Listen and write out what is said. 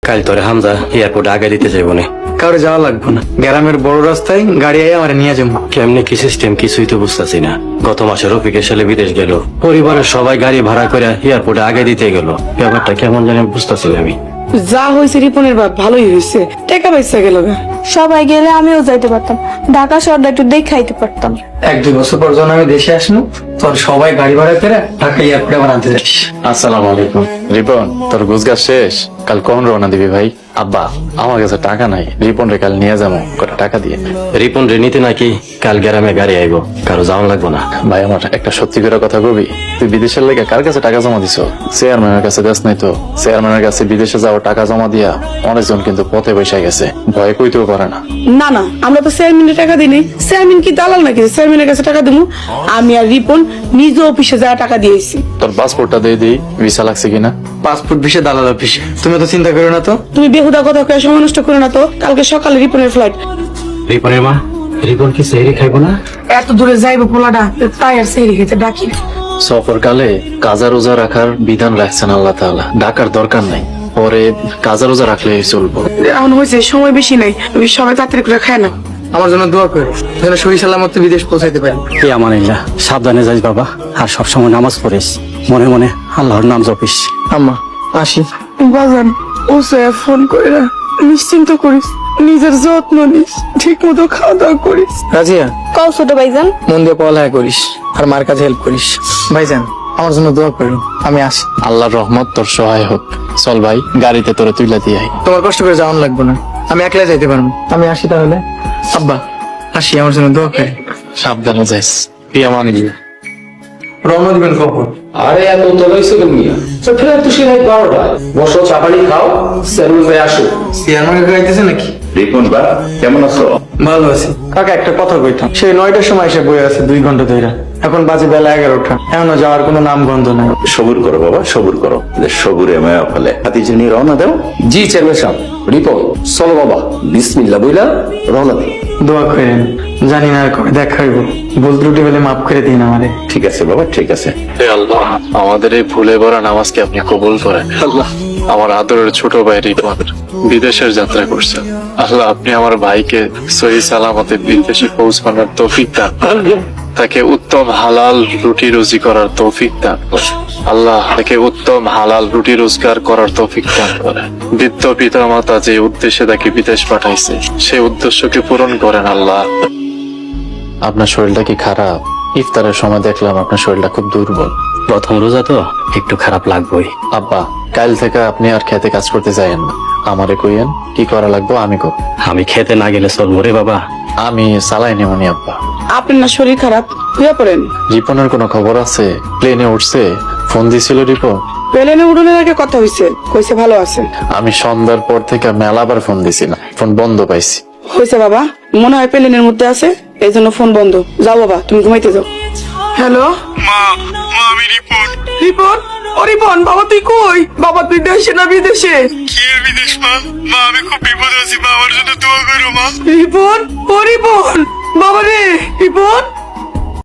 কাল তোরে হামজা এয়ারপোর্টে আগে দিতে যাইব না। কারো যাওয়া লাগবে না, গ্রামের বড় রাস্তায় গাড়ি আয় আমার নিয়ে যাবো। কেমনে কি সিস্টেম কিছুই তো বুঝতেছি না। গত মাসে রফিকের সালে বিদেশ গেল, পরিবারের সবাই গাড়ি ভাড়া করে এয়ারপোর্টে আগে দিতে গেল। ব্যাপারটা কেমন জানি বুঝতেছি না আমি। যা হয়েছে রিপনের বাপ ভালোই হয়েছে, টাকা পয়সা গেল গা। সবাই গেলে আমিও যাইতে পারতাম, ঢাকা শহরটা একটু দেখাইতে পারতাম। 1-2 বছর পর যখন আমি দেশে আসনু, তোর সবাই গাড়ি ভাড়া করে ঢাকা এয়ারপোর্টে আমার আনতে যাস। আসসালামু আলাইকুম। রিপন, তোর গুজগাছ শেষ? কাল কখন রওনা দিবি ভাই? আব্বা, আমার কাছে টাকা নাই, রিপন রে কাল নিয়ে যাবো, কটা টাকা দিয়ে। রিপন রে নিতে নাকি কাল গ্রামে গাড়ি আইব, কারো যাওয়া লাগবো না। ভাই আমার একটা সত্যি করে কথা কবি, তুই বিদেশের লেগে কার কাছে টাকা জমা দিছ? চেয়ারম্যানের কাছে দেশ নাই তো? চেয়ারম্যানের কাছে বিদেশে যাওয়া টাকা জমা দিয়া অনেকজন কিন্তু পথে বসে গেছে, ভয় কইতেও পারে না। না না, আমরা তো চেয়ারম্যানের টাকা দিই নাই। চেয়ারম্যান কি দালাল নাকি চেয়ারম্যানের কাছে টাকা দেবো? আমি আর রিপন নিজ অফিসে যা টাকা দিয়েছি। তোর পাসপোর্টটা দিয়ে দিই, ভিসা লাগছে কিনা। পাসপোর্ট ভিসা দালাল অফিসে, তুমি তো চিন্তা করো না তো। তুমি বেহুদা কথা কয়ে সময় নষ্ট করো না তো। কালকে সকালে রিপনের ফ্লাইট। রিপনের মা, রিপন কি সেহরি খাইবো না? এত দূরে যাইবো পোলাটা, তাই আর সেই খেতে ডাকি না। সফরকালে কাজা রোজা রাখার বিধান রাখছেন আল্লাহ তাআলা, ডাকার দরকার নাই, পরে কাজা রোজা রাখলে চলবো। এখন হয়েছে সময় বেশি নাই, তুমি সবাই তাড়াতাড়ি করে খায় না। আমার জন্য দোয়া করো, যেন সহি সালামত বিদেশ পৌঁছাইতে পারি। এ আমানিল্লাহ, সাবধানে যাইস বাবা, আর সবসময় নামাজ পড়িস, মনে মনে আল্লাহর নাম জপিস। আম্মা আসি। বাজান ও ফোন করে নিশ্চিন্ত করিস, নিজের যত্ন নিস, ঠিক মতো খাওয়া দাওয়া করিস। রাজিয়া, কও ছোট ভাইজান। মন দিয়ে পড়ালেখা করিস আর মার কাছে হেল্প করিস। ভাইজান আমার জন্য দোয়া করো, আমি আসি। আল্লাহর রহমত তোর সহায় হোক। চল ভাই, গাড়িতে তোরে তুইলা দিয়ে আই। তোমার কষ্ট করে যাওয়ান লাগবে না, আমি একলা যাইতে পারবো। আমি আসি তাহলে। আব্বা আসি, আমার জন্য দোয়া করি। সাবধানে যাইস। পিয়ামানিল্লাহ। রওনা দিবেন কখন? আরে এত তোলাইছো তুমি? ফেরার তো সেই 12টা। বসো, চা পানি খাও, সেলুন হয়ে আসো। চেয়ারম্যান গাইতেছে নাকি? রিপন বা কেমন আছো? ভালো আছি কাকা, একটা কথা কইতাম। সেই 9টার সময় এসে বই আছে 2 ঘন্টা ধরে, এখন বাজে বেলা 11টা, এখনো যাওয়ার কোনো নাম গন্ধ নাই। সবুর করো বাবা, সবুর করো। সবুরে মায়া ফেলে হাতিজে নিয়ে রওনা দাও। জি চেয়ারম্যান সাহেব। রিপন চলো বাবা, বিসমিল্লাহ বইলা রওনা দিই। দোয়া করেন, জানি না আর কবে দেখা হইব, ভুল ত্রুটি হলে মাফ করে দিন আমারে। ঠিক আছে বাবা, ঠিক আছে। হে আল্লাহ, আমাদের এই ভুলে ভরা নামাজকে আপনি কবুল করেন। আল্লাহ, আমার আদরের ছোট ভাই রিপন বিদেশের যাত্রা করছে, আল্লাহ আপনি আমার ভাইকে সহি সালামতে বিদেশে পৌঁছানোর তৌফিক দান করেন। তাকে উত্তম হালাল রুটি রুজি করার তৌফিক দান করেন। আল্লাহ তাকে উত্তম হালাল রুটি রোজগার করার তৌফিক দান করেন। বৃদ্ধ পিতা মাতা যে উদ্দেশ্যে তাকে বিদেশ পাঠাইছে, সেই উদ্দেশ্যকে পূরণ করেন আল্লাহ। আপনার শরীরটা কি খারাপ? ইফতারের সময় দেখলাম আপনার শরীরটা খুব দুর্বল। প্রথম রোজা তো একটু খারাপ লাগবেই। আব্বা, কাল থেকে আপনি আর খেতে কাজ করতে যাইয়েন না, আমারে কইয়েন কি করা লাগবে আমি করব। আমি খেতে না গেলে চলবো রে বাবা? আমি চালাই নেমনি আব্বা। আপনার না শরীর খারাপ, হয়ে পড়েন। রিপনের কোনো খবর আছে? প্লেনে উঠছে? ফোন দিছিল রিপন? প্লেনে উড়নের আগে কথা হয়েছে, কইছে ভালো আছে। আমি সন্ধ্যার পর থেকে মেলাবার ফোন দিছি না, ফোন বন্ধ পাইছি। হয়েছে বাবা, মনে হয় প্লেনের মধ্যে আছে, এই জন্য ফোন বন্ধ। যাও বাবা, তুমি ঘুমাইতে যাও। হ্যালো মা, আমি রিপন। রিপন? ও রিপন, বাবা তুই কই? বাবা তুই দেশে না বিদেশে? কি এর বিদেশ মা? মা আমি খুব বিপদে আছি মা, আমার জন্য দোয়া করো মা। রিপন, ও রিপন, বাবা রে রিপন।